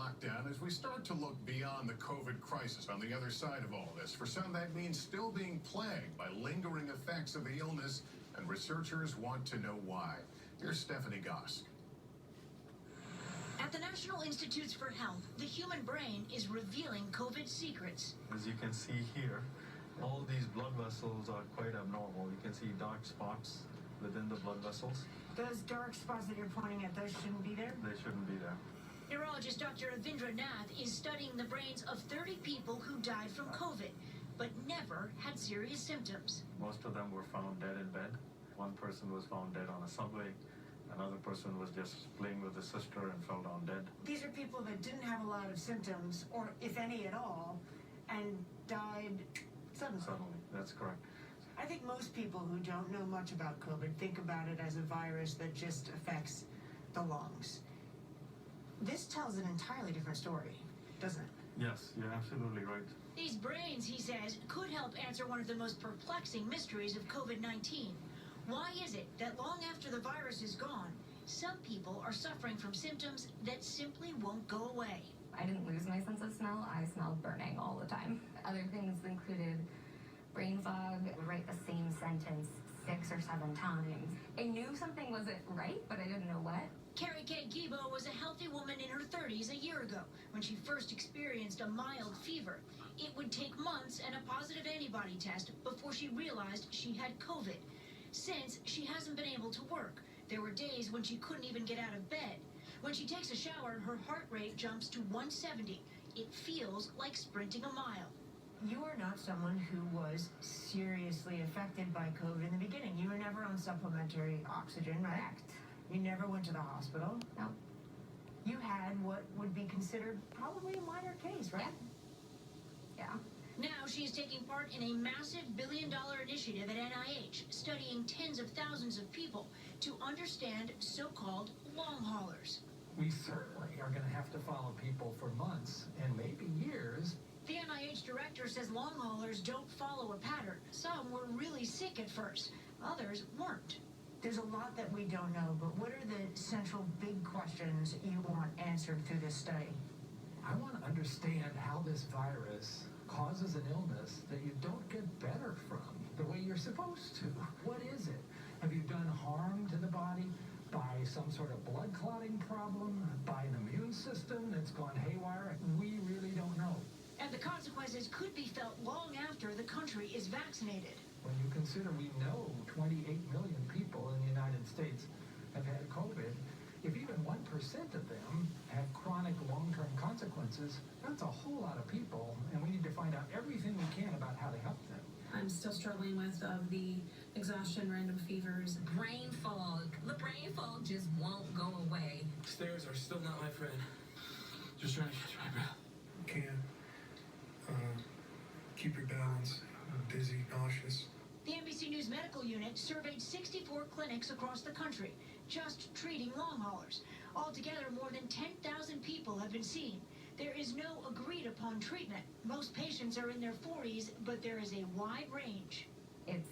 lockdown as we start to look beyond the COVID crisis on the other side of all this. For some, that means still being plagued by lingering effects of the illness, and researchers want to know why. Here's Stephanie Gosk. At the National Institutes for Health, the human brain is revealing COVID secrets. As you can see here, all these blood vessels are quite abnormal. You can see dark spots within the blood vessels. Those dark spots that you're pointing at, those shouldn't be there? They shouldn't be there. Neurologist Dr. Avindra Nath is studying the brains of 30 people who died from COVID, but never had serious symptoms. Most of them were found dead in bed. One person was found dead on a subway. Another person was just playing with his sister and fell down dead. These are people that didn't have a lot of symptoms, or if any at all, and died suddenly. Suddenly, that's correct. I think most people who don't know much about COVID think about it as a virus that just affects the lungs. This tells an entirely different story, doesn't it? Yes, you're absolutely right. These brains, he says, could help answer one of the most perplexing mysteries of COVID-19. Why is it that long after the virus is gone, some people are suffering from symptoms that simply won't go away? I didn't lose my sense of smell. I smelled burning all the time. Other things included brain fog. I would write the same sentence 6 or 7 times. I knew something wasn't right, but I didn't know what. Carrie Kay Gibo was a healthy woman in her 30s a year ago when she first experienced a mild fever. It would take months and a positive antibody test before she realized she had COVID. Since, she hasn't been able to work. There were days when she couldn't even get out of bed. When she takes a shower, her heart rate jumps to 170. It feels like sprinting a mile. You are not someone who was seriously affected by COVID in the beginning. You were never on supplementary oxygen, right? Correct. You never went to the hospital? No. You had what would be considered probably a minor case, right? Yeah. Now she is taking part in a massive billion-dollar initiative at NIH, studying tens of thousands of people to understand so-called long haulers. We certainly are going to have to follow people for months and maybe years. The NIH director says long haulers don't follow a pattern. Some were really sick at first, others weren't. There's a lot that we don't know, but what are the central big questions you want answered through this study? I want to understand how this virus causes an illness that you don't get better from the way you're supposed to. What is it? Have you done harm to the body by some sort of blood clotting problem, by an immune system that's gone haywire? We really don't know. And the consequences could be felt long after the country is vaccinated. When you consider we know 28 million people in the United States have had COVID, if even 1% of them have chronic long-term consequences, that's a whole lot of people, and we need to find out everything we can about how to help them. I'm still struggling with the exhaustion, random fevers. Brain fog. The brain fog just won't go away. Stairs are still not my friend. Just trying to catch my breath. Can't keep your balance. Dizzy, nauseous. The NBC News medical unit surveyed 64 clinics across the country, just treating long haulers. Altogether, more than 10,000 people have been seen. There is no agreed upon treatment. Most patients are in their 40s, but there is a wide range. It's